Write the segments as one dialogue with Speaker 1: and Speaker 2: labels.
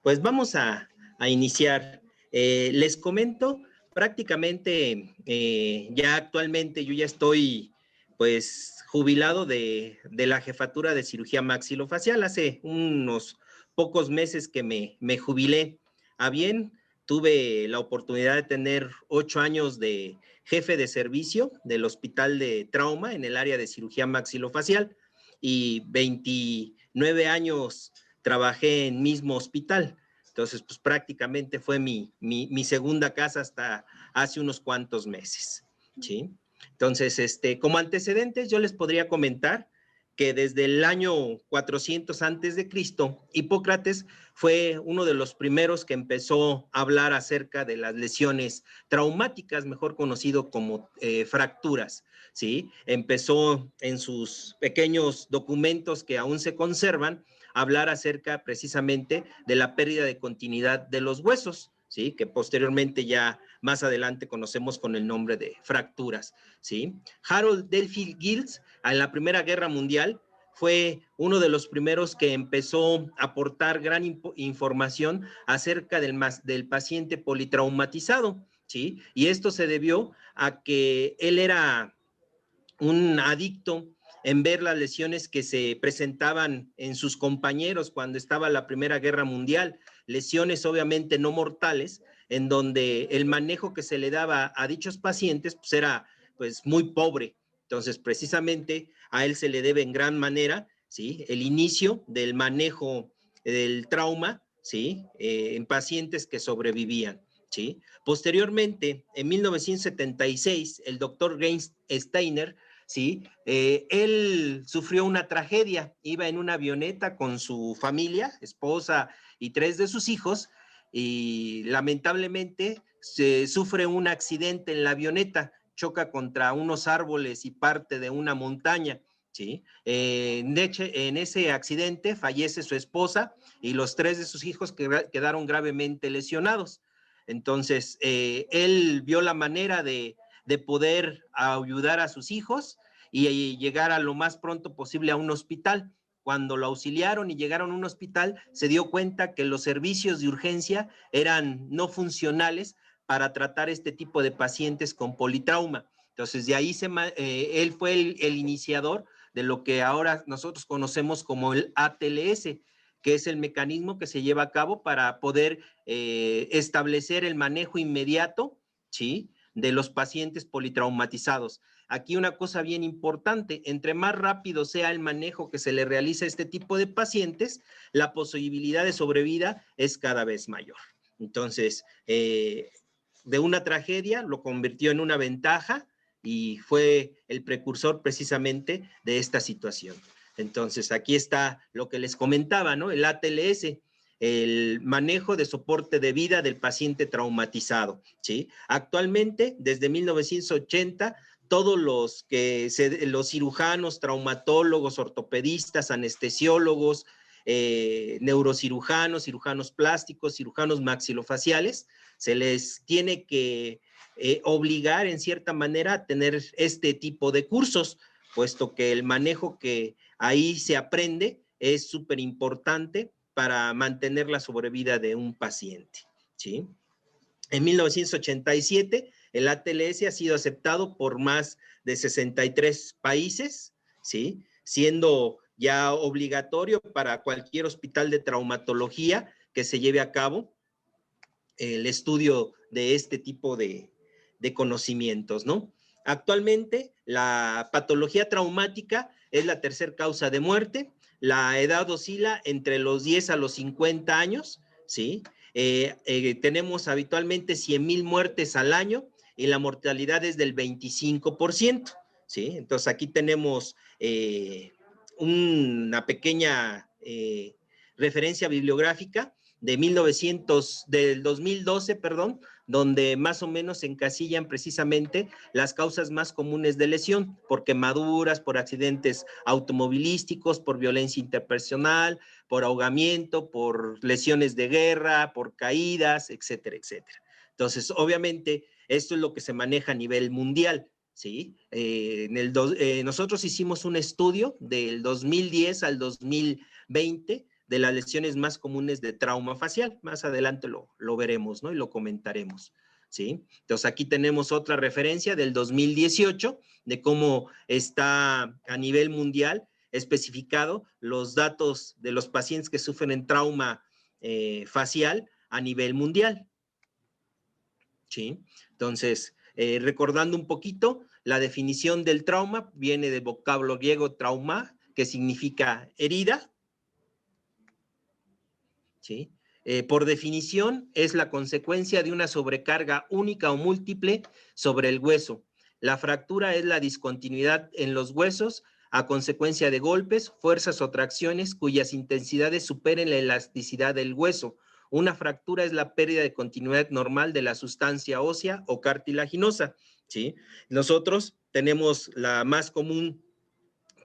Speaker 1: Pues vamos a iniciar. Les comento, prácticamente ya actualmente yo ya estoy pues jubilado de la jefatura de cirugía maxilofacial. Hace unos pocos meses que me jubilé. A bien, tuve la oportunidad de tener 8 años de jefe de servicio del Hospital de Trauma en el área de cirugía maxilofacial y 29 años trabajé en mismo hospital. Entonces, pues prácticamente fue mi segunda casa hasta hace unos cuantos meses, ¿sí? Entonces, como antecedentes, yo les podría comentar que desde el año 400 antes de Cristo, Hipócrates fue uno de los primeros que empezó a hablar acerca de las lesiones traumáticas, mejor conocido como fracturas, ¿sí? Empezó en sus pequeños documentos que aún se conservan a hablar acerca precisamente de la pérdida de continuidad de los huesos, ¿sí? Que posteriormente ya más adelante conocemos con el nombre de fracturas, ¿sí? Harold Delfield Gills, en la Primera Guerra Mundial, fue uno de los primeros que empezó a aportar gran información acerca del paciente politraumatizado, ¿sí? Y esto se debió a que él era un adicto en ver las lesiones que se presentaban en sus compañeros cuando estaba la Primera Guerra Mundial, lesiones obviamente no mortales, en donde el manejo que se le daba a dichos pacientes pues era pues muy pobre. Entonces, precisamente a él se le debe en gran manera, ¿sí? El inicio del manejo del trauma, ¿sí? En pacientes que sobrevivían, ¿sí? Posteriormente, en 1976, el doctor James Steiner, ¿sí? Él sufrió una tragedia, iba en una avioneta con su familia, esposa y 3 de sus hijos, y lamentablemente se sufre un accidente en la avioneta, choca contra unos árboles y parte de una montaña, ¿sí? En ese accidente fallece su esposa y los 3 de sus hijos quedaron gravemente lesionados. Entonces, él vio la manera de poder ayudar a sus hijos y llegar a lo más pronto posible a un hospital. Cuando lo auxiliaron y llegaron a un hospital, se dio cuenta que los servicios de urgencia eran no funcionales para tratar este tipo de pacientes con politrauma. Entonces, de ahí él fue el iniciador de lo que ahora nosotros conocemos como el ATLS, que es el mecanismo que se lleva a cabo para poder establecer el manejo inmediato, ¿sí?, de los pacientes politraumatizados. Aquí una cosa bien importante, entre más rápido sea el manejo que se le realiza a este tipo de pacientes, la posibilidad de sobrevida es cada vez mayor. Entonces, de una tragedia lo convirtió en una ventaja y fue el precursor precisamente de esta situación. Entonces, aquí está lo que les comentaba, ¿no? El ATLS, el manejo de soporte de vida del paciente traumatizado, ¿sí? Actualmente, desde 1980, todos los cirujanos, traumatólogos, ortopedistas, anestesiólogos, neurocirujanos, cirujanos plásticos, cirujanos maxilofaciales, se les tiene que obligar en cierta manera a tener este tipo de cursos, puesto que el manejo que ahí se aprende es súper importante para mantener la sobrevida de un paciente, ¿sí? En 1987, el ATLS ha sido aceptado por más de 63 países, ¿sí? Siendo ya obligatorio para cualquier hospital de traumatología que se lleve a cabo el estudio de este tipo de conocimientos, ¿no? Actualmente, la patología traumática es la tercera causa de muerte. La edad oscila entre los 10 a los 50 años, ¿sí? Tenemos habitualmente 100,000 muertes al año y la mortalidad es del 25%, ¿sí? Entonces, aquí tenemos una pequeña referencia bibliográfica del 2012, perdón, donde más o menos se encasillan precisamente las causas más comunes de lesión, por quemaduras, por accidentes automovilísticos, por violencia interpersonal, por ahogamiento, por lesiones de guerra, por caídas, etcétera, etcétera. Entonces, obviamente, esto es lo que se maneja a nivel mundial, ¿sí? Nosotros hicimos un estudio del 2010 al 2020 de las lesiones más comunes de trauma facial. Más adelante lo veremos, ¿no? Y lo comentaremos, ¿sí? Entonces, aquí tenemos otra referencia del 2018 de cómo está a nivel mundial especificado los datos de los pacientes que sufren en trauma facial a nivel mundial, ¿sí? Entonces, recordando un poquito, la definición del trauma viene del vocablo griego trauma, que significa herida, ¿sí? Por definición, es la consecuencia de una sobrecarga única o múltiple sobre el hueso. La fractura es la discontinuidad en los huesos a consecuencia de golpes, fuerzas o tracciones cuyas intensidades superen la elasticidad del hueso. Una fractura es la pérdida de continuidad normal de la sustancia ósea o cartilaginosa, ¿sí? Nosotros tenemos la más común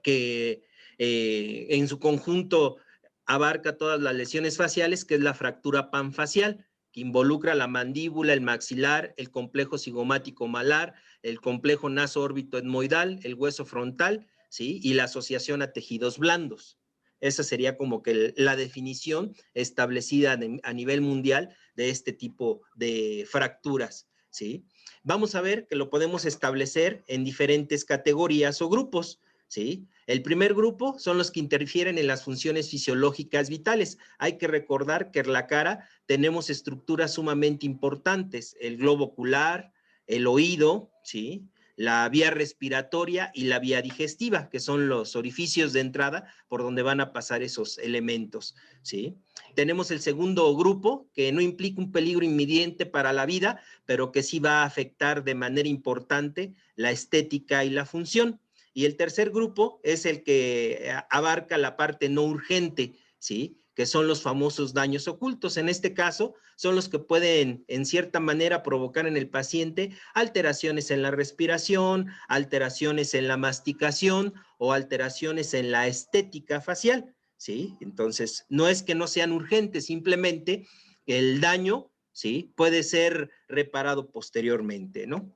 Speaker 1: que en su conjunto abarca todas las lesiones faciales, que es la fractura panfacial, que involucra la mandíbula, el maxilar, el complejo cigomático malar, el complejo naso-órbito etmoidal, el hueso frontal, ¿sí? Y la asociación a tejidos blandos. Esa sería como que la definición establecida a nivel mundial de este tipo de fracturas, ¿sí? Vamos a ver que lo podemos establecer en diferentes categorías o grupos, ¿sí? El primer grupo son los que interfieren en las funciones fisiológicas vitales. Hay que recordar que en la cara tenemos estructuras sumamente importantes, el globo ocular, el oído, ¿sí? La vía respiratoria y la vía digestiva, que son los orificios de entrada por donde van a pasar esos elementos, ¿sí? Tenemos el segundo grupo, que no implica un peligro inminente para la vida, pero que sí va a afectar de manera importante la estética y la función. Y el tercer grupo es el que abarca la parte no urgente, ¿sí? Que son los famosos daños ocultos. En este caso, son los que pueden, en cierta manera, provocar en el paciente alteraciones en la respiración, alteraciones en la masticación o alteraciones en la estética facial, ¿sí? Entonces, no es que no sean urgentes, simplemente el daño, ¿sí? Puede ser reparado posteriormente, ¿no?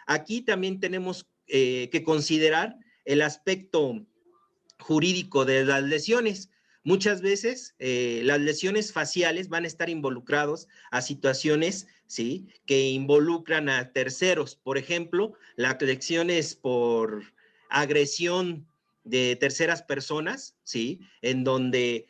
Speaker 1: Aquí también tenemos que considerar el aspecto jurídico de las lesiones. Muchas veces las lesiones faciales van a estar involucrados a situaciones, ¿sí? Que involucran a terceros. Por ejemplo, las lesiones por agresión de terceras personas, ¿sí? En donde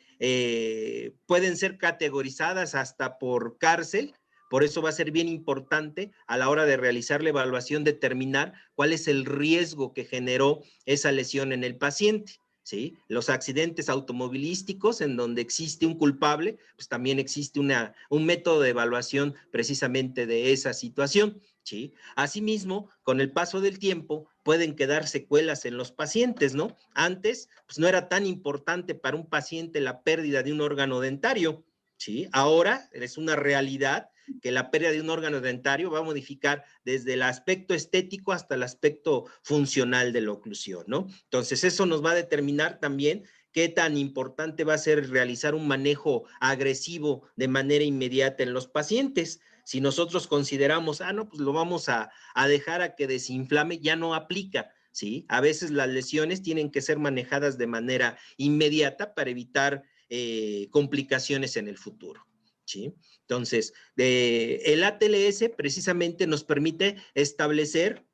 Speaker 1: pueden ser categorizadas hasta por cárcel. Por eso va a ser bien importante a la hora de realizar la evaluación determinar cuál es el riesgo que generó esa lesión en el paciente, ¿sí? Los accidentes automovilísticos en donde existe un culpable, pues también existe un método de evaluación precisamente de esa situación, ¿sí? Asimismo, con el paso del tiempo pueden quedar secuelas en los pacientes, ¿no? Antes, pues no era tan importante para un paciente la pérdida de un órgano dentario, ¿sí? Ahora es una realidad que la pérdida de un órgano dentario va a modificar desde el aspecto estético hasta el aspecto funcional de la oclusión, ¿no? Entonces, eso nos va a determinar también qué tan importante va a ser realizar un manejo agresivo de manera inmediata en los pacientes. Si nosotros consideramos, no, pues lo vamos a dejar a que desinflame, ya no aplica, ¿sí? A veces las lesiones tienen que ser manejadas de manera inmediata para evitar complicaciones en el futuro, ¿sí? Entonces, el ATLS precisamente nos permite establecer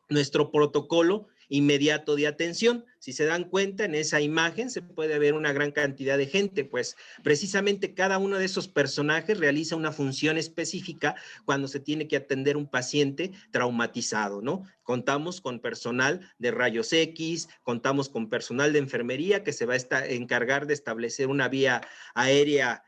Speaker 1: nuestro protocolo inmediato de atención. Si se dan cuenta, en esa imagen se puede ver una gran cantidad de gente, pues precisamente cada uno de esos personajes realiza una función específica cuando se tiene que atender un paciente traumatizado, ¿no? Contamos con personal de rayos X, contamos con personal de enfermería que se va a encargar de establecer una vía aérea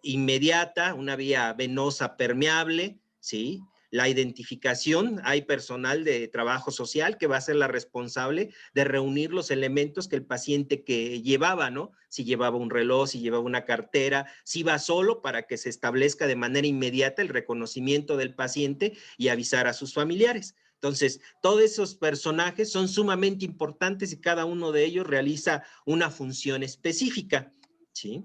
Speaker 1: inmediata, una vía venosa permeable, ¿sí? La identificación, hay personal de trabajo social que va a ser la responsable de reunir los elementos que el paciente que llevaba, ¿no? Si llevaba un reloj, si llevaba una cartera, si iba solo para que se establezca de manera inmediata el reconocimiento del paciente y avisar a sus familiares. Entonces, todos esos personajes son sumamente importantes y cada uno de ellos realiza una función específica, ¿sí?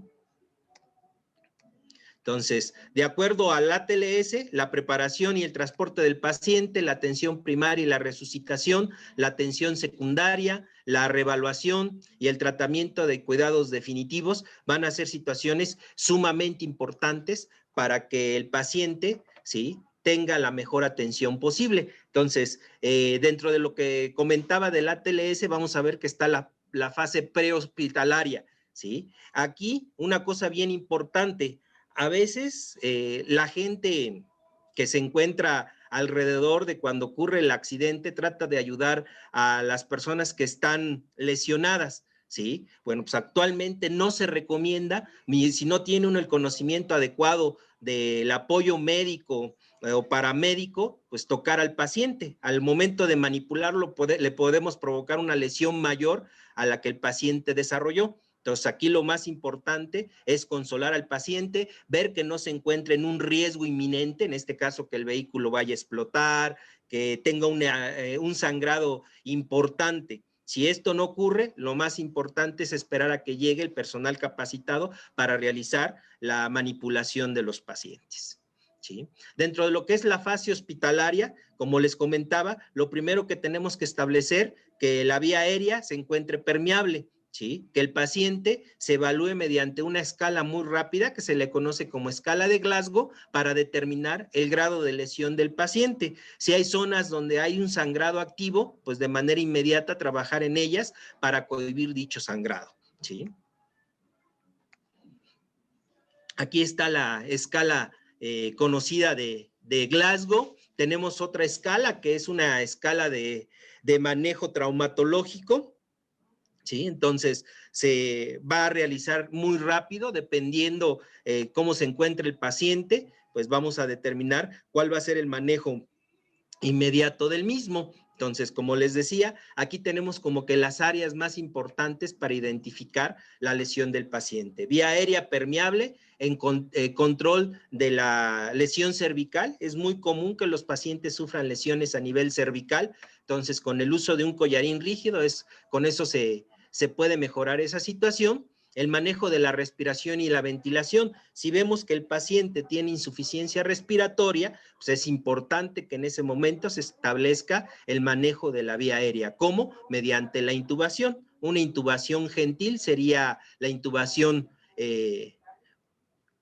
Speaker 1: Entonces, de acuerdo al ATLS, la preparación y el transporte del paciente, la atención primaria y la resucitación, la atención secundaria, la reevaluación y el tratamiento de cuidados definitivos van a ser situaciones sumamente importantes para que el paciente, ¿sí?, tenga la mejor atención posible. Entonces, dentro de lo que comentaba del ATLS, vamos a ver que está la fase prehospitalaria, ¿sí? Aquí, una cosa bien importante, a veces la gente que se encuentra alrededor de cuando ocurre el accidente trata de ayudar a las personas que están lesionadas, ¿sí? Bueno, pues actualmente no se recomienda, si no tiene uno el conocimiento adecuado del apoyo médico o paramédico, pues tocar al paciente. Al momento de manipularlo le podemos provocar una lesión mayor a la que el paciente desarrolló. Entonces, aquí lo más importante es consolar al paciente, ver que no se encuentre en un riesgo inminente, en este caso que el vehículo vaya a explotar, que tenga un sangrado importante. Si esto no ocurre, lo más importante es esperar a que llegue el personal capacitado para realizar la manipulación de los pacientes, ¿sí? Dentro de lo que es la fase hospitalaria, como les comentaba, lo primero que tenemos que establecer que la vía aérea se encuentre permeable, ¿sí? Que el paciente se evalúe mediante una escala muy rápida que se le conoce como escala de Glasgow para determinar el grado de lesión del paciente. Si hay zonas donde hay un sangrado activo, pues de manera inmediata trabajar en ellas para cohibir dicho sangrado, ¿sí? Aquí está la escala conocida de Glasgow. Tenemos otra escala que es una escala de manejo traumatológico, ¿sí? Entonces, se va a realizar muy rápido, dependiendo cómo se encuentre el paciente, pues vamos a determinar cuál va a ser el manejo inmediato del mismo. Entonces, como les decía, aquí tenemos como que las áreas más importantes para identificar la lesión del paciente. Vía aérea permeable, en control de la lesión cervical. Es muy común que los pacientes sufran lesiones a nivel cervical. Entonces, con el uso de un collarín rígido, con eso se puede mejorar esa situación. El manejo de la respiración y la ventilación. Si vemos que el paciente tiene insuficiencia respiratoria, pues es importante que en ese momento se establezca el manejo de la vía aérea. ¿Cómo? Mediante la intubación. Una intubación gentil sería la intubación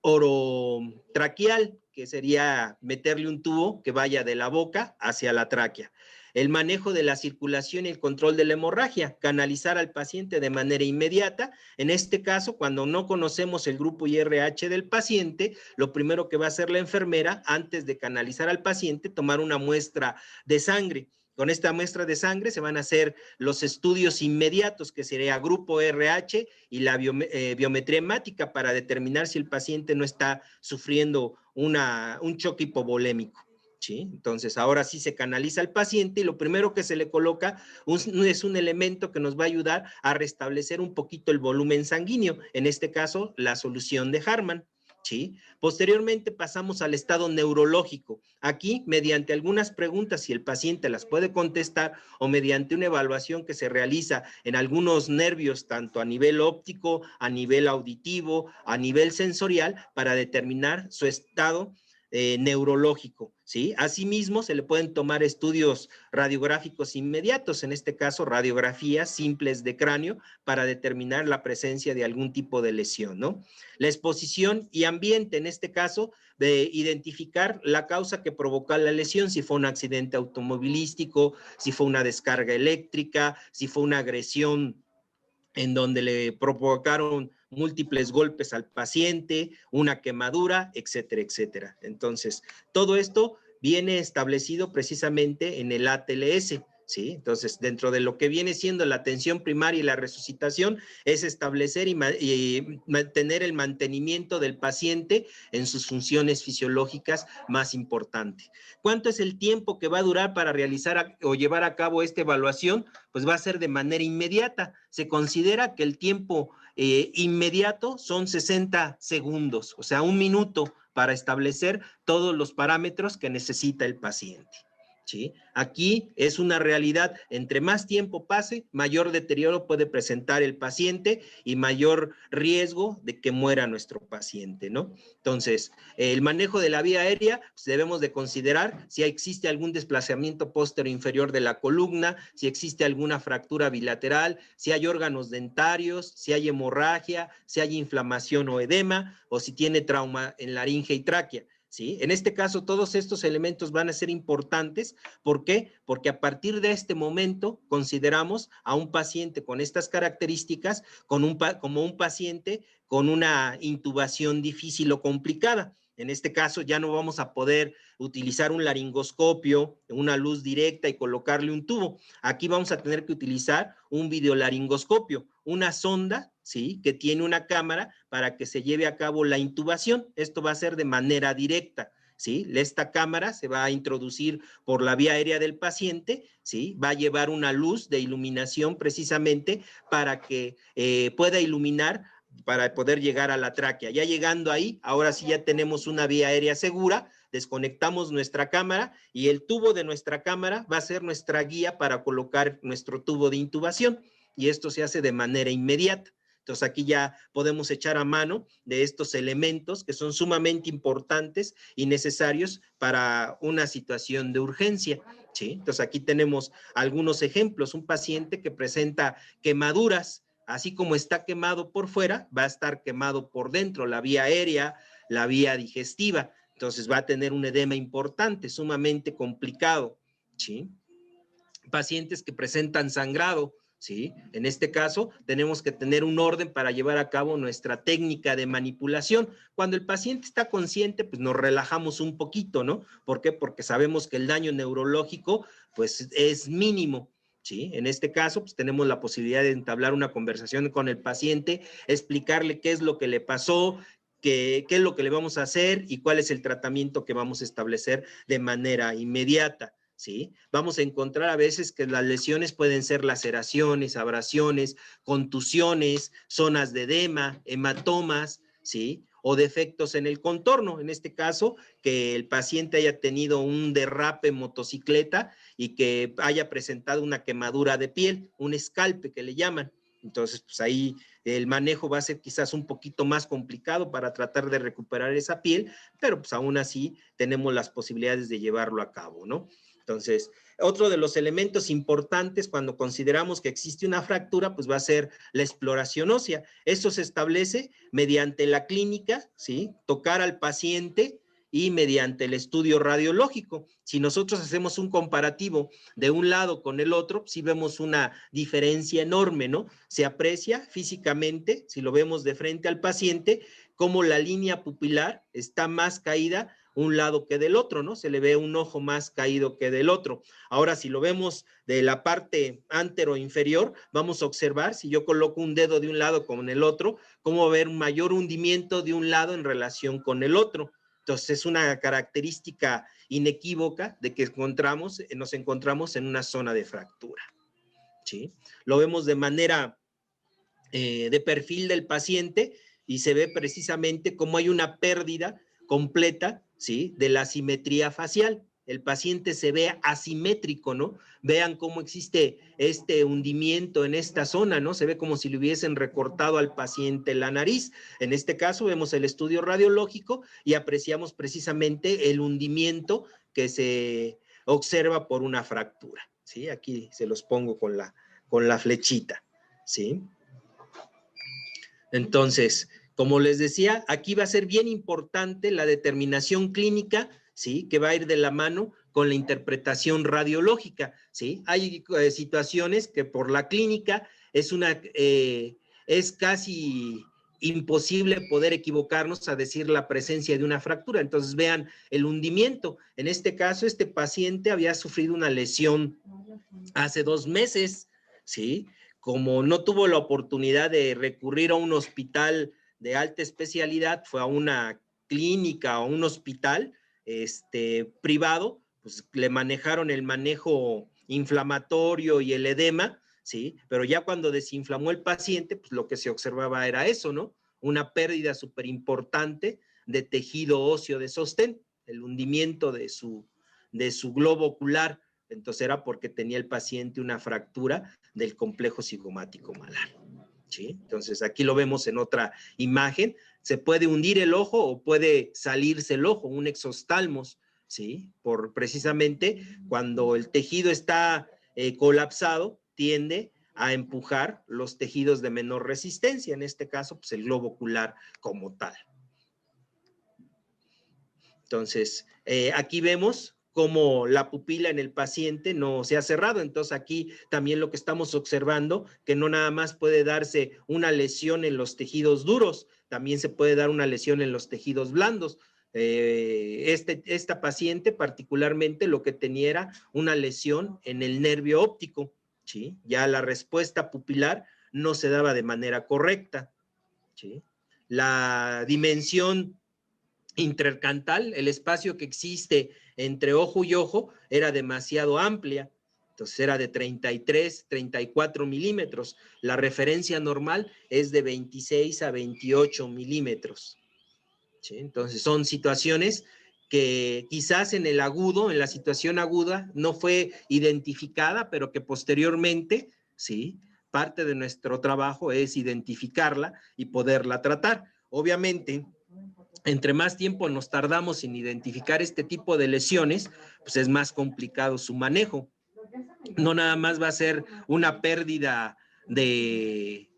Speaker 1: orotraqueal, que sería meterle un tubo que vaya de la boca hacia la tráquea. El manejo de la circulación y el control de la hemorragia, canalizar al paciente de manera inmediata. En este caso, cuando no conocemos el grupo IRH del paciente, lo primero que va a hacer la enfermera, antes de canalizar al paciente, tomar una muestra de sangre. Con esta muestra de sangre se van a hacer los estudios inmediatos, que sería grupo RH y la biometría hemática, para determinar si el paciente no está sufriendo un choque hipovolémico, ¿sí? Entonces, ahora sí se canaliza al paciente y lo primero que se le coloca es un elemento que nos va a ayudar a restablecer un poquito el volumen sanguíneo, en este caso, la solución de Harman, ¿sí? Posteriormente pasamos al estado neurológico. Aquí, mediante algunas preguntas, si el paciente las puede contestar, o mediante una evaluación que se realiza en algunos nervios, tanto a nivel óptico, a nivel auditivo, a nivel sensorial, para determinar su estado neurológico, ¿sí? Asimismo, se le pueden tomar estudios radiográficos inmediatos, en este caso radiografías simples de cráneo, para determinar la presencia de algún tipo de lesión, ¿no? La exposición y ambiente, en este caso, de identificar la causa que provocó la lesión, si fue un accidente automovilístico, si fue una descarga eléctrica, si fue una agresión en donde le provocaron múltiples golpes al paciente, una quemadura, etcétera, etcétera. Entonces, todo esto viene establecido precisamente en el ATLS, ¿sí? Entonces, dentro de lo que viene siendo la atención primaria y la resucitación, es establecer y mantener el mantenimiento del paciente en sus funciones fisiológicas más importantes. ¿Cuánto es el tiempo que va a durar para realizar o llevar a cabo esta evaluación? Pues va a ser de manera inmediata. Se considera que el tiempo inmediato son 60 segundos, o sea, 1 minuto para establecer todos los parámetros que necesita el paciente, ¿sí? Aquí es una realidad, entre más tiempo pase, mayor deterioro puede presentar el paciente y mayor riesgo de que muera nuestro paciente, ¿no? Entonces, el manejo de la vía aérea, pues debemos de considerar si existe algún desplazamiento póstero inferior de la columna, si existe alguna fractura bilateral, si hay órganos dentarios, si hay hemorragia, si hay inflamación o edema, o si tiene trauma en laringe y tráquea. ¿Sí? En este caso, todos estos elementos van a ser importantes. ¿Por qué? Porque a partir de este momento consideramos a un paciente con estas características como un paciente con una intubación difícil o complicada. En este caso ya no vamos a poder utilizar un laringoscopio, una luz directa y colocarle un tubo. Aquí vamos a tener que utilizar un videolaringoscopio, una sonda, ¿sí? Que tiene una cámara para que se lleve a cabo la intubación. Esto va a ser de manera directa, ¿sí? Esta cámara se va a introducir por la vía aérea del paciente, ¿sí? Va a llevar una luz de iluminación precisamente para que pueda iluminar para poder llegar a la tráquea. Ya llegando ahí, ahora sí ya tenemos una vía aérea segura, desconectamos nuestra cámara y el tubo de nuestra cámara va a ser nuestra guía para colocar nuestro tubo de intubación y esto se hace de manera inmediata. Entonces aquí ya podemos echar a mano de estos elementos que son sumamente importantes y necesarios para una situación de urgencia. ¿Sí? Entonces aquí tenemos algunos ejemplos. Un paciente que presenta quemaduras, así como está quemado por fuera, va a estar quemado por dentro, la vía aérea, la vía digestiva. Entonces va a tener un edema importante, sumamente complicado. ¿Sí? Pacientes que presentan sangrado, ¿sí? En este caso, tenemos que tener un orden para llevar a cabo nuestra técnica de manipulación. Cuando el paciente está consciente, pues nos relajamos un poquito, ¿no? ¿Por qué? Porque sabemos que el daño neurológico, pues, es mínimo. ¿Sí? En este caso, pues tenemos la posibilidad de entablar una conversación con el paciente, explicarle qué es lo que le pasó, qué es lo que le vamos a hacer y cuál es el tratamiento que vamos a establecer de manera inmediata. ¿Sí? Vamos a encontrar a veces que las lesiones pueden ser laceraciones, abrasiones, contusiones, zonas de edema, hematomas, ¿sí? O defectos en el contorno. En este caso, que el paciente haya tenido un derrape en motocicleta y que haya presentado una quemadura de piel, un escalpe que le llaman. Entonces, pues ahí el manejo va a ser quizás un poquito más complicado para tratar de recuperar esa piel, pero pues aún así tenemos las posibilidades de llevarlo a cabo, ¿no? Entonces, otro de los elementos importantes cuando consideramos que existe una fractura, pues va a ser la exploración ósea. Esto se establece mediante la clínica, ¿sí? Tocar al paciente y mediante el estudio radiológico. Si nosotros hacemos un comparativo de un lado con el otro, sí vemos una diferencia enorme, ¿no? Se aprecia físicamente, si lo vemos de frente al paciente, cómo la línea pupilar está más caída un lado que del otro, ¿no? Se le ve un ojo más caído que del otro. Ahora, si lo vemos de la parte antero inferior, vamos a observar, si yo coloco un dedo de un lado con el otro, cómo va a haber un mayor hundimiento de un lado en relación con el otro. Entonces, es una característica inequívoca de que nos encontramos en una zona de fractura. ¿Sí? Lo vemos de manera de perfil del paciente y se ve precisamente cómo hay una pérdida completa, ¿sí? De la simetría facial. El paciente se ve asimétrico, ¿no? Vean cómo existe este hundimiento en esta zona, ¿no? Se ve como si le hubiesen recortado al paciente la nariz. En este caso vemos el estudio radiológico y apreciamos precisamente el hundimiento que se observa por una fractura, ¿sí? Aquí se los pongo con la flechita, ¿sí? Entonces, como les decía, aquí va a ser bien importante la determinación clínica, ¿sí? Que va a ir de la mano con la interpretación radiológica, ¿sí? Hay situaciones que por la clínica es casi imposible poder equivocarnos a decir la presencia de una fractura. Entonces, vean el hundimiento. En este caso, este paciente había sufrido una lesión hace 2 meses, ¿sí? Como no tuvo la oportunidad de recurrir a un hospital de alta especialidad, fue a una clínica o un hospital privado, pues le manejaron el manejo inflamatorio y el edema, ¿sí? Pero ya cuando desinflamó el paciente, pues lo que se observaba era eso, ¿no? Una pérdida súper importante de tejido óseo de sostén, el hundimiento de su de su globo ocular. Entonces era porque tenía el paciente una fractura del complejo cigomático malar. ¿Sí? Entonces aquí lo vemos en otra imagen. Se puede hundir el ojo o puede salirse el ojo, un exoftalmos, ¿sí? Por precisamente cuando el tejido está colapsado, tiende a empujar los tejidos de menor resistencia, en este caso, pues el globo ocular como tal. Entonces, aquí vemos cómo la pupila en el paciente no se ha cerrado. Entonces, aquí también lo que estamos observando, que no nada más puede darse una lesión en los tejidos duros, también se puede dar una lesión en los tejidos blandos. Esta paciente particularmente lo que tenía era una lesión en el nervio óptico, ¿sí? Ya la respuesta pupilar no se daba de manera correcta, ¿sí? La dimensión intercantal, el espacio que existe entre ojo y ojo, era demasiado amplia. Entonces era de 33, 34 milímetros. La referencia normal es de 26 a 28 milímetros. ¿Sí? Entonces son situaciones que quizás en el agudo, en la situación aguda, no fue identificada, pero que posteriormente, ¿sí? Parte de nuestro trabajo es identificarla y poderla tratar. Obviamente, entre más tiempo nos tardamos en identificar este tipo de lesiones, pues es más complicado su manejo. No nada más va a ser una pérdida de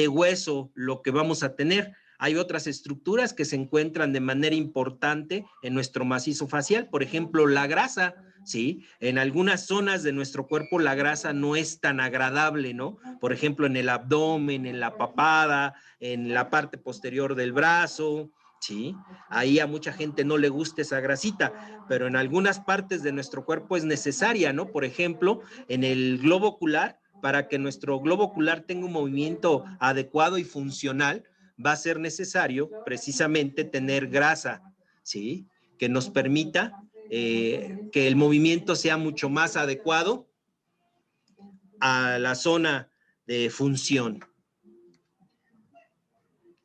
Speaker 1: hueso lo que vamos a tener. Hay otras estructuras que se encuentran de manera importante en nuestro macizo facial, por ejemplo, la grasa, ¿sí? En algunas zonas de nuestro cuerpo la grasa no es tan agradable, ¿no? Por ejemplo, en el abdomen, en la papada, en la parte posterior del brazo, ¿sí? Ahí a mucha gente no le gusta esa grasita, pero en algunas partes de nuestro cuerpo es necesaria, ¿no? Por ejemplo, en el globo ocular, para que nuestro globo ocular tenga un movimiento adecuado y funcional, va a ser necesario precisamente tener grasa, ¿sí? Que nos permita que el movimiento sea mucho más adecuado a la zona de función.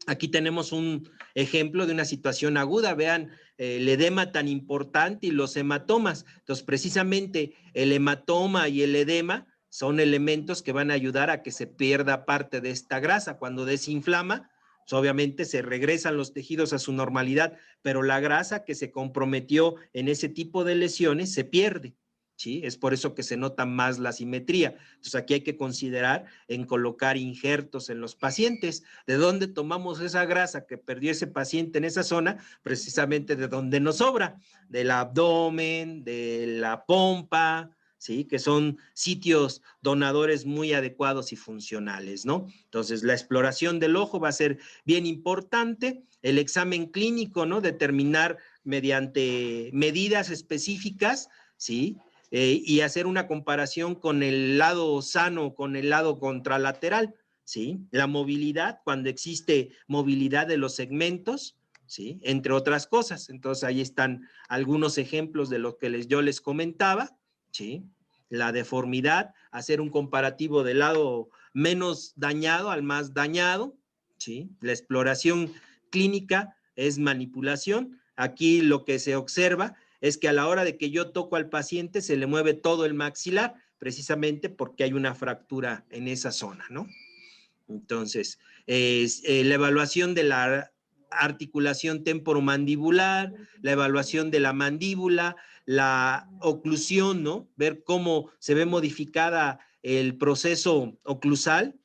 Speaker 1: Aquí tenemos un ejemplo de una situación aguda, vean el edema tan importante y los hematomas. Entonces, precisamente el hematoma y el edema son elementos que van a ayudar a que se pierda parte de esta grasa. Cuando desinflama, pues obviamente se regresan los tejidos a su normalidad, pero la grasa que se comprometió en ese tipo de lesiones se pierde. ¿Sí? Es por eso que se nota más la simetría. Entonces aquí hay que considerar en colocar injertos en los pacientes. ¿De dónde tomamos esa grasa que perdió ese paciente en esa zona? Precisamente de donde nos sobra, del abdomen, de la pompa, ¿sí? Que son sitios donadores muy adecuados y funcionales, ¿no? Entonces la exploración del ojo va a ser bien importante, el examen clínico, ¿no? Determinar mediante medidas específicas, ¿sí? Y hacer una comparación con el lado sano, con el lado contralateral, ¿sí? La movilidad, cuando existe movilidad de los segmentos, ¿sí? Entre otras cosas. Entonces, ahí están algunos ejemplos de lo que yo les comentaba, ¿sí? La deformidad, hacer un comparativo del lado menos dañado al más dañado, ¿sí? La exploración clínica es manipulación. Aquí lo que se observa es que a la hora de que yo toco al paciente se le mueve todo el maxilar, precisamente porque hay una fractura en esa zona, ¿no? Entonces, la evaluación de la articulación temporomandibular, la evaluación de la mandíbula, la oclusión, ¿no? Ver cómo se ve modificada el proceso oclusal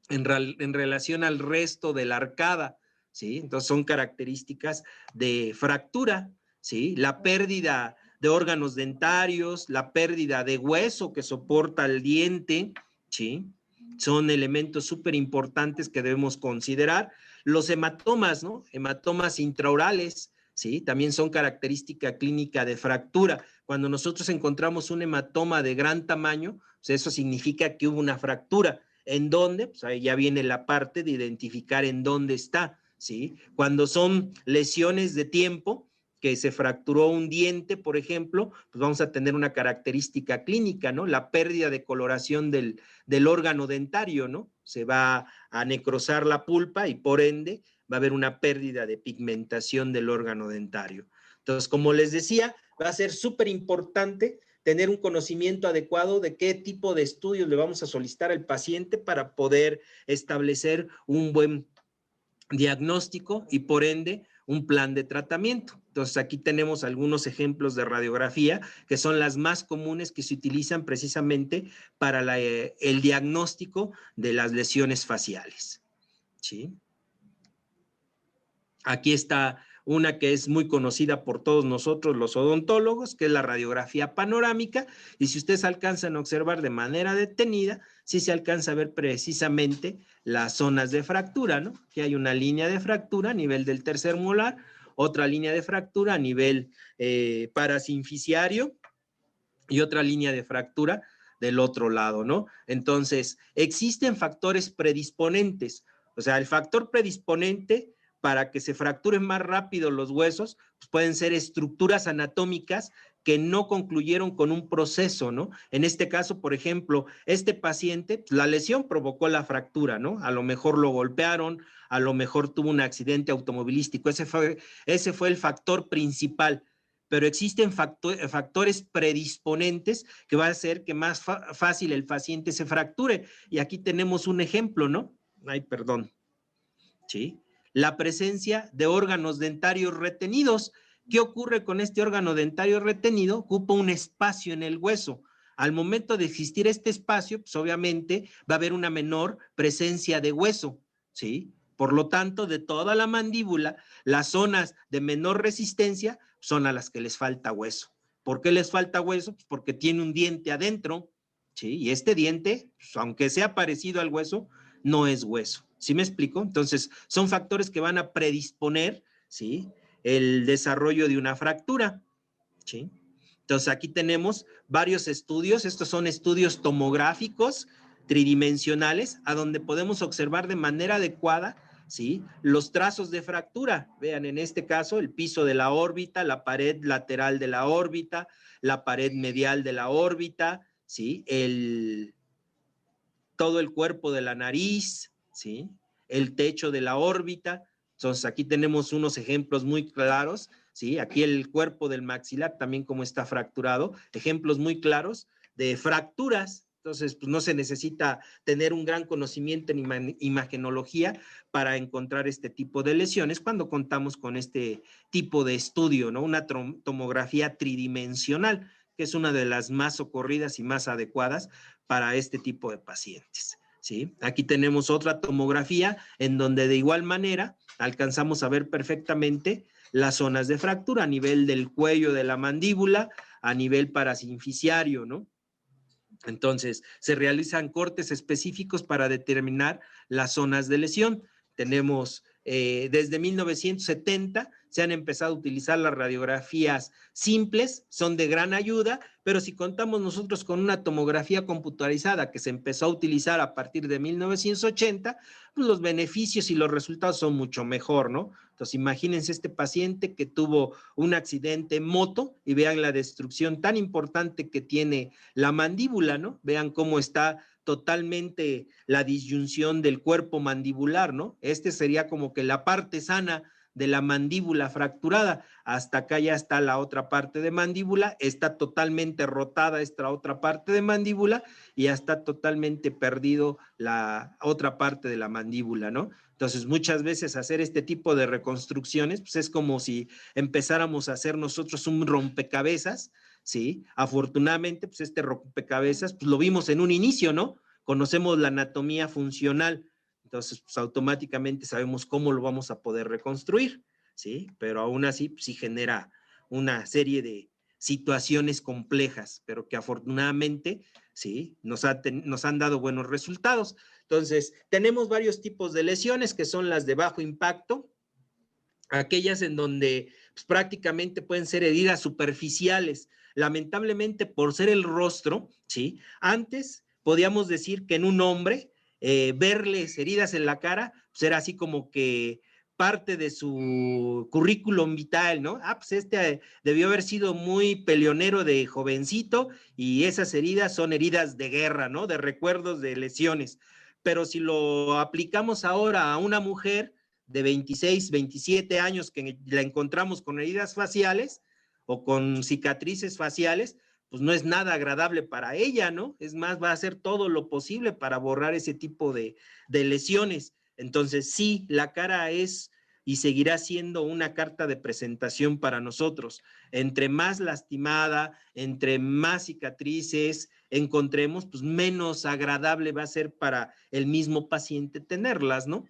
Speaker 1: en relación al resto de la arcada, ¿sí? Entonces son características de fractura, ¿sí? La pérdida de órganos dentarios, la pérdida de hueso que soporta el diente, ¿sí? Son elementos súper importantes que debemos considerar. Los hematomas, ¿no? Hematomas intraorales, ¿sí? También son característica clínica de fractura. Cuando nosotros encontramos un hematoma de gran tamaño, pues eso significa que hubo una fractura. ¿En dónde? Pues ahí ya viene la parte de identificar en dónde está, ¿sí? Cuando son lesiones de tiempo, que se fracturó un diente, por ejemplo, pues vamos a tener una característica clínica, ¿no? La pérdida de coloración del órgano dentario, ¿no? Se va a necrosar la pulpa y por ende va a haber una pérdida de pigmentación del órgano dentario. Entonces, como les decía, va a ser súper importante tener un conocimiento adecuado de qué tipo de estudios le vamos a solicitar al paciente para poder establecer un buen diagnóstico y por ende un plan de tratamiento. Entonces aquí tenemos algunos ejemplos de radiografía que son las más comunes que se utilizan precisamente para el diagnóstico de las lesiones faciales. ¿Sí? Aquí está una que es muy conocida por todos nosotros los odontólogos, que es la radiografía panorámica, y si ustedes alcanzan a observar de manera detenida, sí se alcanza a ver precisamente las zonas de fractura, ¿no? Que hay una línea de fractura a nivel del tercer molar, otra línea de fractura a nivel parasinficiario y otra línea de fractura del otro lado, ¿no? Entonces, existen factores predisponentes, o sea, el factor predisponente para que se fracturen más rápido los huesos, pues pueden ser estructuras anatómicas que no concluyeron con un proceso, ¿no? En este caso, por ejemplo, este paciente, pues, la lesión provocó la fractura, ¿no? A lo mejor lo golpearon, a lo mejor tuvo un accidente automovilístico, ese fue el factor principal, pero existen factores predisponentes que van a hacer que más fácil el paciente se fracture. Y aquí tenemos un ejemplo, ¿no? Ay, perdón. ¿Sí? La presencia de órganos dentarios retenidos. ¿Qué ocurre con este órgano dentario retenido? Ocupa un espacio en el hueso. Al momento de existir este espacio, pues obviamente va a haber una menor presencia de hueso, ¿sí? Por lo tanto, de toda la mandíbula, las zonas de menor resistencia son a las que les falta hueso. ¿Por qué les falta hueso? Pues porque tiene un diente adentro, ¿sí? Y este diente, pues, aunque sea parecido al hueso, no es hueso. ¿Sí me explico? Entonces, son factores que van a predisponer, ¿sí?, el desarrollo de una fractura, ¿sí? Entonces, aquí tenemos varios estudios. Estos son estudios tomográficos tridimensionales a donde podemos observar de manera adecuada, ¿sí?, los trazos de fractura. Vean, en este caso, el piso de la órbita, la pared lateral de la órbita, la pared medial de la órbita, ¿sí?, todo el cuerpo de la nariz, ¿sí?, el techo de la órbita. Entonces, aquí tenemos unos ejemplos muy claros, ¿sí? Aquí el cuerpo del maxilar también como está fracturado, ejemplos muy claros de fracturas. Entonces, pues no se necesita tener un gran conocimiento en imagenología para encontrar este tipo de lesiones cuando contamos con este tipo de estudio, ¿no? Una tomografía tridimensional, que es una de las más socorridas y más adecuadas para este tipo de pacientes, ¿sí? Aquí tenemos otra tomografía en donde de igual manera alcanzamos a ver perfectamente las zonas de fractura a nivel del cuello de la mandíbula, a nivel parasinficiario, ¿no? Entonces, se realizan cortes específicos para determinar las zonas de lesión. Tenemos, desde 1970, se han empezado a utilizar las radiografías simples, son de gran ayuda, pero si contamos nosotros con una tomografía computarizada que se empezó a utilizar a partir de 1980, pues los beneficios y los resultados son mucho mejor, ¿no? Entonces, imagínense este paciente que tuvo un accidente en moto y vean la destrucción tan importante que tiene la mandíbula, ¿no? Vean cómo está totalmente la disyunción del cuerpo mandibular, ¿no? Este sería como que la parte sana de la mandíbula fracturada. Hasta acá ya está la otra parte de mandíbula, está totalmente rotada esta otra parte de mandíbula y ya está totalmente perdido la otra parte de la mandíbula, ¿no? Entonces, muchas veces hacer este tipo de reconstrucciones, pues es como si empezáramos a hacer nosotros un rompecabezas, ¿sí? Afortunadamente, pues este rompecabezas, pues lo vimos en un inicio, ¿no? Conocemos la anatomía funcional, entonces, pues automáticamente sabemos cómo lo vamos a poder reconstruir, ¿sí? Pero aún así, pues, sí genera una serie de situaciones complejas, pero que afortunadamente, ¿sí?, nos han dado buenos resultados. Entonces, tenemos varios tipos de lesiones que son las de bajo impacto, aquellas en donde pues, prácticamente pueden ser heridas superficiales. Lamentablemente, por ser el rostro, ¿sí?, antes podíamos decir que en un hombre verles heridas en la cara pues era así como que parte de su currículum vital, ¿no? Ah, pues este debió haber sido muy peleonero de jovencito y esas heridas son heridas de guerra, ¿no? De recuerdos de lesiones. Pero si lo aplicamos ahora a una mujer, de 26, 27 años que la encontramos con heridas faciales o con cicatrices faciales, pues no es nada agradable para ella, ¿no? Es más, va a hacer todo lo posible para borrar ese tipo de lesiones. Entonces, sí, la cara es y seguirá siendo una carta de presentación para nosotros. Entre más lastimada, entre más cicatrices encontremos, pues menos agradable va a ser para el mismo paciente tenerlas, ¿no?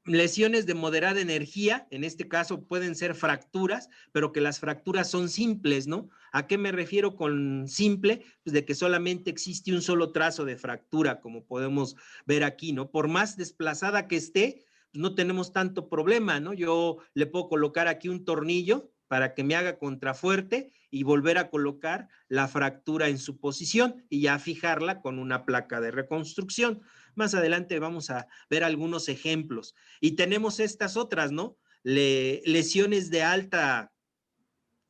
Speaker 1: Lesiones de moderada energía, en este caso pueden ser fracturas, pero que las fracturas son simples, ¿no? ¿A qué me refiero con simple? Pues de que solamente existe un solo trazo de fractura, como podemos ver aquí, ¿no? Por más desplazada que esté, pues no tenemos tanto problema, ¿no? Yo le puedo colocar aquí un tornillo para que me haga contrafuerte y volver a colocar la fractura en su posición y ya fijarla con una placa de reconstrucción. Más adelante vamos a ver algunos ejemplos. Y tenemos estas otras, ¿no? Lesiones de alta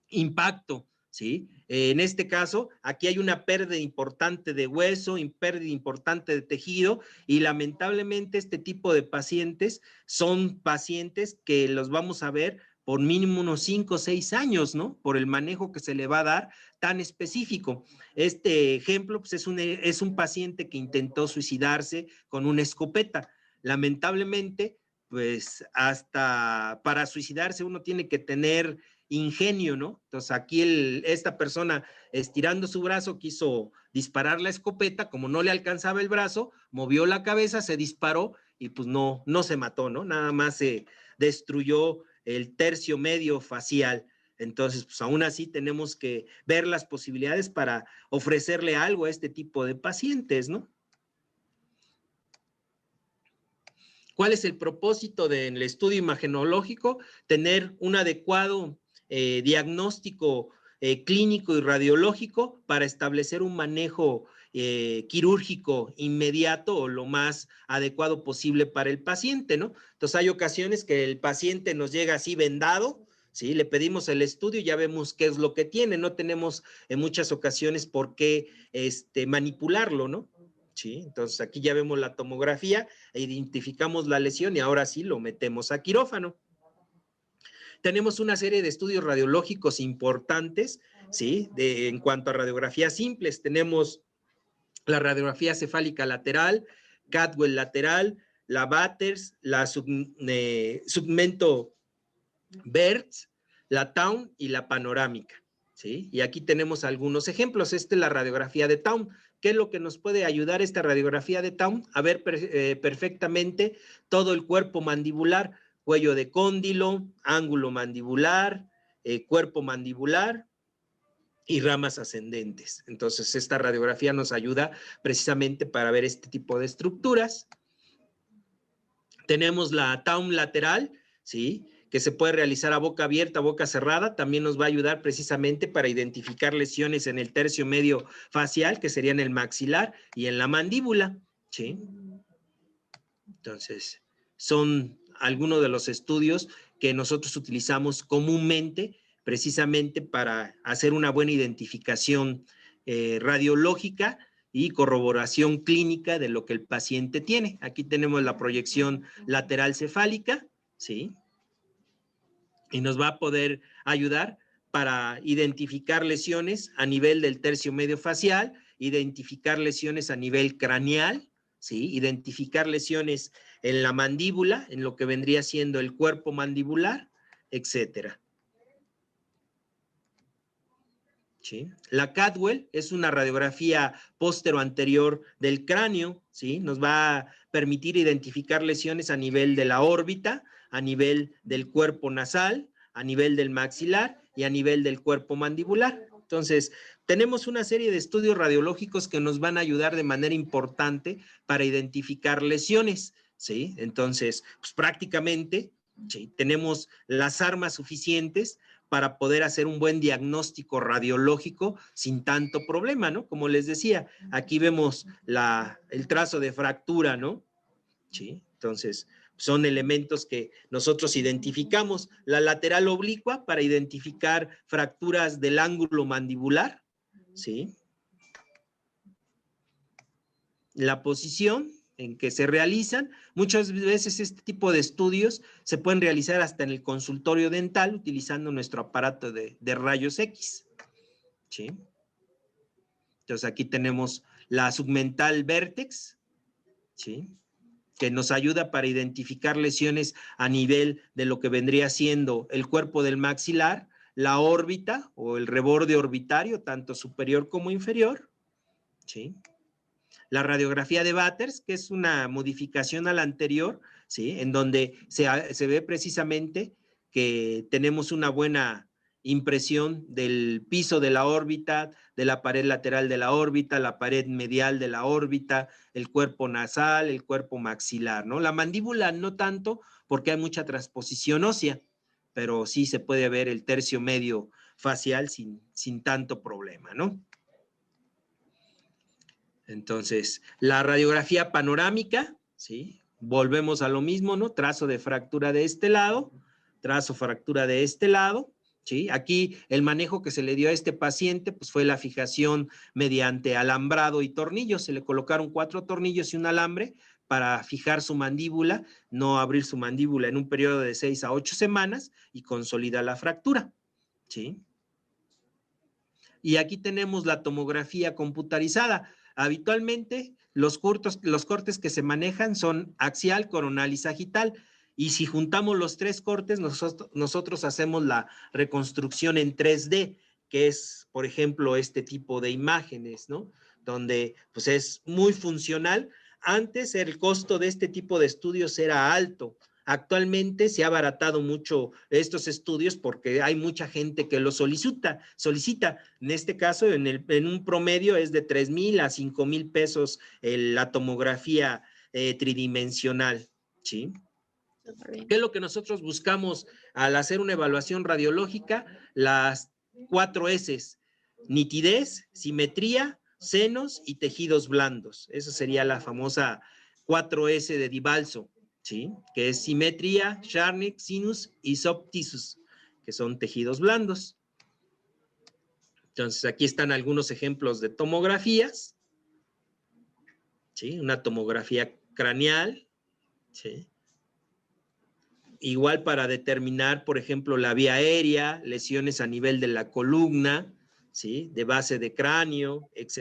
Speaker 1: impacto, ¿sí? En este caso, aquí hay una pérdida importante de hueso, pérdida importante de tejido, y lamentablemente este tipo de pacientes son pacientes que los vamos a ver por mínimo unos 5 o 6 años, ¿no? Por el manejo que se le va a dar tan específico. Este ejemplo, pues es un paciente que intentó suicidarse con una escopeta. Lamentablemente, pues hasta para suicidarse uno tiene que tener ingenio, ¿no? Entonces aquí esta persona estirando su brazo quiso disparar la escopeta, como no le alcanzaba el brazo, movió la cabeza, se disparó y pues no se mató, ¿no? Nada más se destruyó el tercio medio facial. Entonces, pues aún así tenemos que ver las posibilidades para ofrecerle algo a este tipo de pacientes, ¿no? ¿Cuál es el propósito del estudio imagenológico? Tener un adecuado diagnóstico clínico y radiológico para establecer un manejo quirúrgico inmediato o lo más adecuado posible para el paciente, ¿no? Entonces hay ocasiones que el paciente nos llega así vendado, ¿sí? Le pedimos el estudio y ya vemos qué es lo que tiene, no tenemos en muchas ocasiones por qué manipularlo, ¿no? Sí, entonces aquí ya vemos la tomografía, identificamos la lesión y ahora sí lo metemos a quirófano. Tenemos una serie de estudios radiológicos importantes, ¿sí? En cuanto a radiografías simples, tenemos la radiografía cefálica lateral, Cadwell lateral, la Batters, la segmento Bertz, la Town y la panorámica, ¿sí? Y aquí tenemos algunos ejemplos. Esta es la radiografía de Town. ¿Qué es lo que nos puede ayudar esta radiografía de Town? A ver perfectamente todo el cuerpo mandibular, cuello de cóndilo, ángulo mandibular, cuerpo mandibular y ramas ascendentes. Entonces, esta radiografía nos ayuda precisamente para ver este tipo de estructuras. Tenemos la Town lateral, ¿sí? Que se puede realizar a boca abierta, a boca cerrada, también nos va a ayudar precisamente para identificar lesiones en el tercio medio facial, que serían el maxilar y en la mandíbula, ¿sí? Entonces, son algunos de los estudios que nosotros utilizamos comúnmente precisamente para hacer una buena identificación radiológica y corroboración clínica de lo que el paciente tiene. Aquí tenemos la proyección lateral cefálica, ¿sí? Y nos va a poder ayudar para identificar lesiones a nivel del tercio medio facial, identificar lesiones a nivel craneal, ¿sí? Identificar lesiones en la mandíbula, en lo que vendría siendo el cuerpo mandibular, etcétera. ¿Sí? La Cadwell es una radiografía póstero-anterior del cráneo, ¿sí? Nos va a permitir identificar lesiones a nivel de la órbita, a nivel del cuerpo nasal, a nivel del maxilar y a nivel del cuerpo mandibular. Entonces, tenemos una serie de estudios radiológicos que nos van a ayudar de manera importante para identificar lesiones, ¿sí? Entonces, pues prácticamente, ¿sí? Tenemos las armas suficientes para poder hacer un buen diagnóstico radiológico sin tanto problema, ¿no? Como les decía, aquí vemos el trazo de fractura, ¿no? Sí, entonces son elementos que nosotros identificamos. La lateral oblicua para identificar fracturas del ángulo mandibular, ¿sí? La posición en que se realizan. Muchas veces este tipo de estudios se pueden realizar hasta en el consultorio dental utilizando nuestro aparato de rayos X. ¿Sí? Entonces aquí tenemos la submental Vertex, ¿sí?, que nos ayuda para identificar lesiones a nivel de lo que vendría siendo el cuerpo del maxilar, la órbita o el reborde orbitario, tanto superior como inferior, ¿sí? La radiografía de Batters, que es una modificación a la anterior, ¿sí?, en donde se ve precisamente que tenemos una buena impresión del piso de la órbita, de la pared lateral de la órbita, la pared medial de la órbita, el cuerpo nasal, el cuerpo maxilar, ¿no? La mandíbula no tanto porque hay mucha transposición ósea, pero sí se puede ver el tercio medio facial sin tanto problema, ¿no? Entonces, la radiografía panorámica, ¿sí? Volvemos a lo mismo, ¿no? Trazo de fractura de este lado, trazo fractura de este lado, ¿sí? Aquí el manejo que se le dio a este paciente, pues fue la fijación mediante alambrado y tornillos. Se le colocaron 4 tornillos y un alambre para fijar su mandíbula, no abrir su mandíbula en un periodo de 6 a 8 semanas y consolidar la fractura, ¿sí? Y aquí tenemos la tomografía computarizada. Habitualmente los cortes que se manejan son axial, coronal y sagital. Y si juntamos los 3 cortes, nosotros hacemos la reconstrucción en 3D, que es, por ejemplo, este tipo de imágenes, ¿no? Donde pues es muy funcional. Antes el costo de este tipo de estudios era alto. Actualmente se ha abaratado mucho estos estudios porque hay mucha gente que lo solicita. En este caso, en un promedio es de 3,000 a 5,000 pesos la tomografía tridimensional, ¿sí? ¿Qué es lo que nosotros buscamos al hacer una evaluación radiológica? Las 4 S: nitidez, simetría, senos y tejidos blandos. Esa sería la famosa 4S de Di Balzo, ¿sí? Que es simetría, Charnick, sinus y soft tissues, que son tejidos blandos. Entonces, aquí están algunos ejemplos de tomografías, ¿sí? Una tomografía craneal, ¿sí? Igual para determinar, por ejemplo, la vía aérea, lesiones a nivel de la columna, ¿sí?, de base de cráneo, etc.